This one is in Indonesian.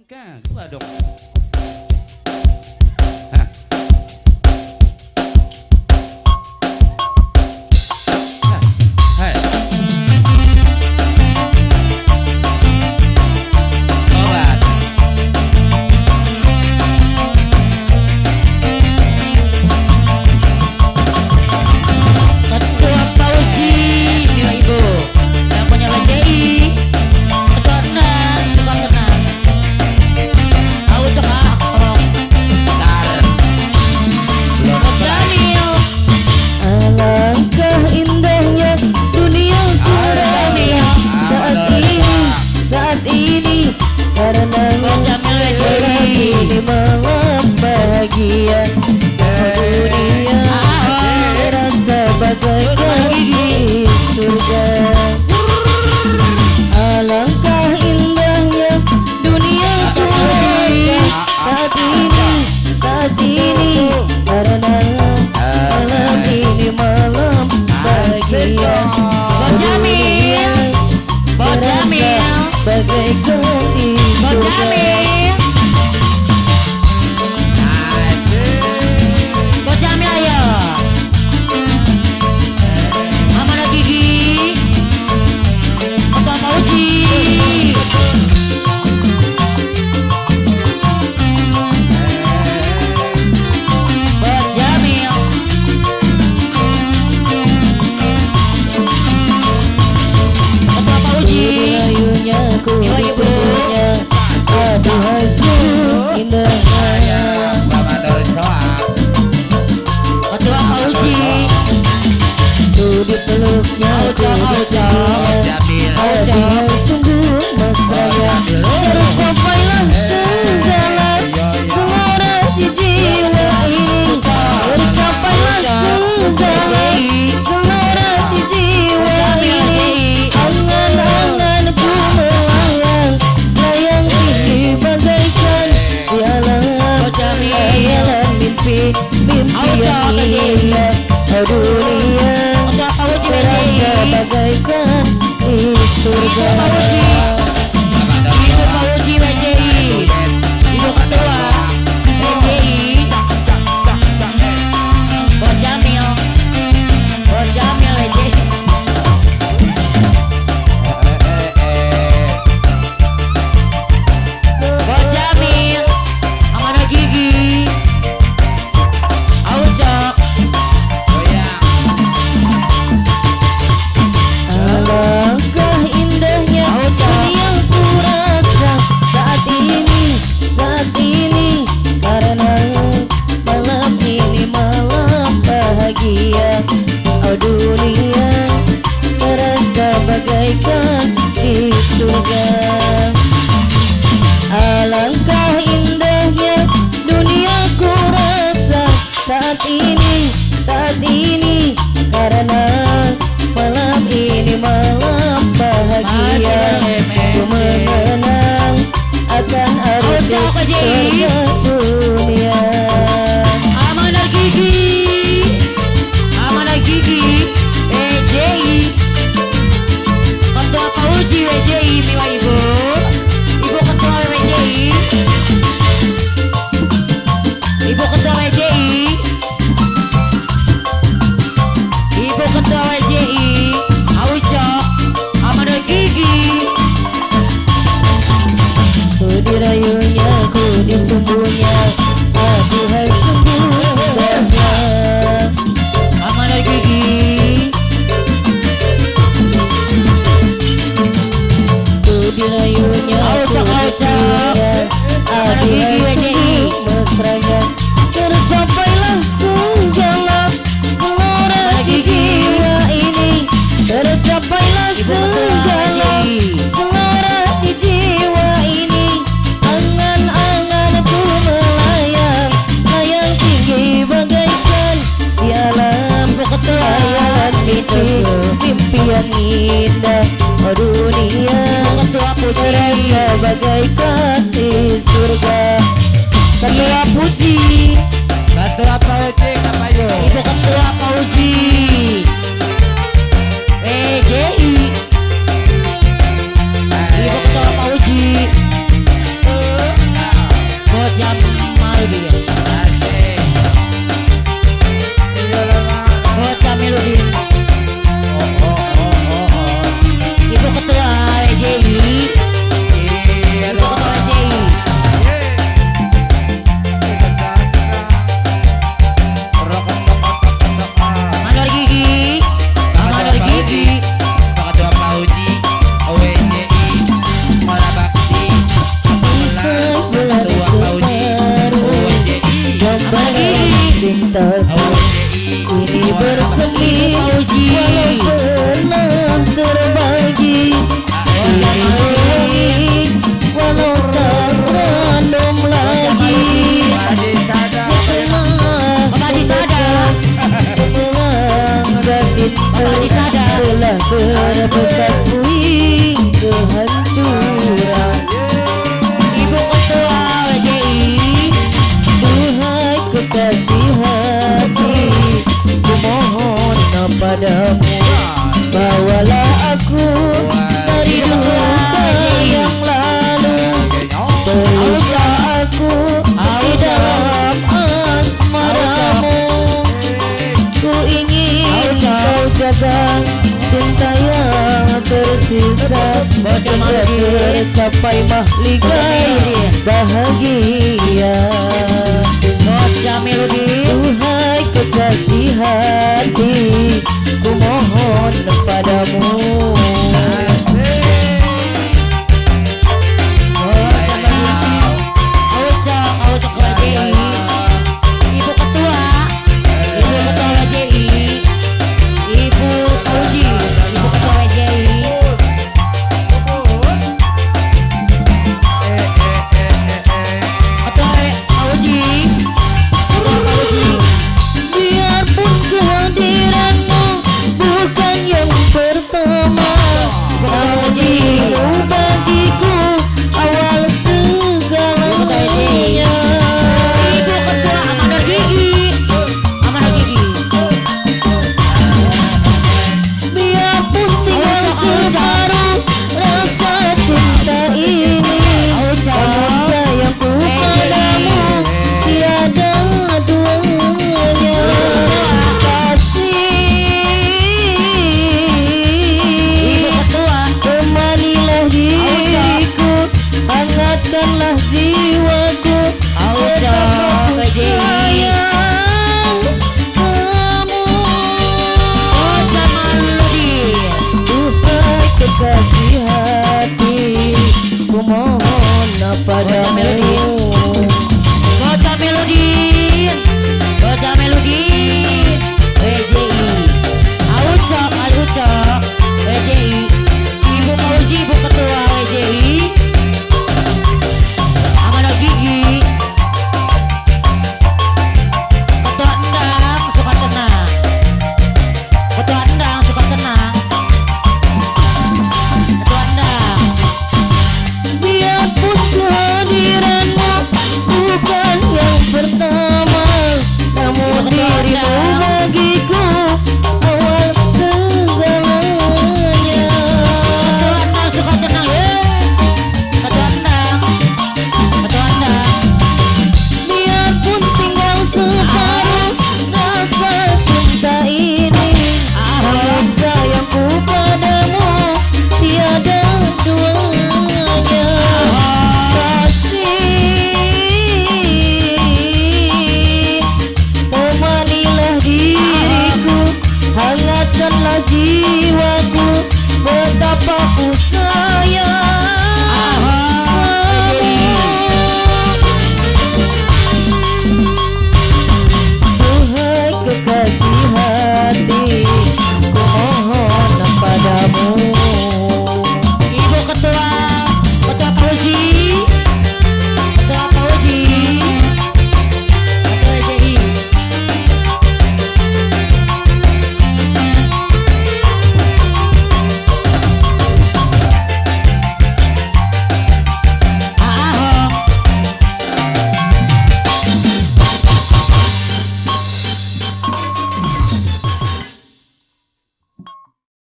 Alangkah gua dong. Hah. Hai. Obat. Ketua Pauji, ibu yang punya LCI, tenang, suka tenang. Aku cekak, Tar. Daniel. Alangkah indahnya dunia kurangnya saat ini karena ini malam bahagia dunia terasa bagaikan di surga. Alangkah indahnya dunia kurangnya saat ini karena malam ini malam bahagia dunia terasa bagaikan di surga. Bocamil ayo. Amanah Gigi. Ketua Pauji. Bocamil. Ketua Pauji. Ayunya ku Ibu, ibu. dipunya aduhai sungguh indahnya. Bapak Docoa. Ketua Pauji. Ku dipeluknya ku dipunya Jamil. aduhai sungguh mesranya. Tercapailah segala gelora di jiwa ini. Tercapailah segala gelora di jiwa ini. Angan-anganku melayang, layang ini bagaikan dialam khayalan mimpi yang indah. Oh dunia Ketua Pauji terasa bagaikan di surga. Ibu Pauji WCI. Ibu Ketua WCI. Bocamil. Bocamil WCI. Bocamil. Amanah Gigi. Aucok. Alangkah indahnya dunia ku rasa saat ini karena malam ini malam bahagia. Oh dunia terasa bagaikan di surga. Alangkah indahnya dunia ku rasa saat ini karena malam ini malam bahagia. Ku mengenang akan arti Aucok WCI. surga dunia. Amanah Gigi. Amanah Gigi. WCI. Ketua Pauji WCI. Miwa ibu. Ibu Ketua WCI. Ibu Ketua WCI. Ibu Ketua WCI. Aucok. Amanah Gigi. Ku dirayunya, ku disumbunya, aduhai sungguh indahnya. Amanah Gigi. Ku dirayunya, ku Aucok, aucok. disumbunya, aduhai sungguh mesranya. Tercapailah segala gelora di jiwa ini. Tercapailah Ibu Ketua segala WCI. gelora di jiwa ini. Angan-anganku melayang, tercapai mahligai bahagia. Bocah melodi. Duhai kekasih hati, ku mohon padamu. Biarpun kehadiranmu bukan yang pertama, bagimu bagiku awal segalanya. Ibu ketua Amanah Gigi. Biarpun tinggal separuh rasa cinta ini, namun sayangku padamu tiada duanya. Temanilah diriku, hangatkanlah jiwaku, sayang kamu. Duhai kekasih hati, ku mohon padamu.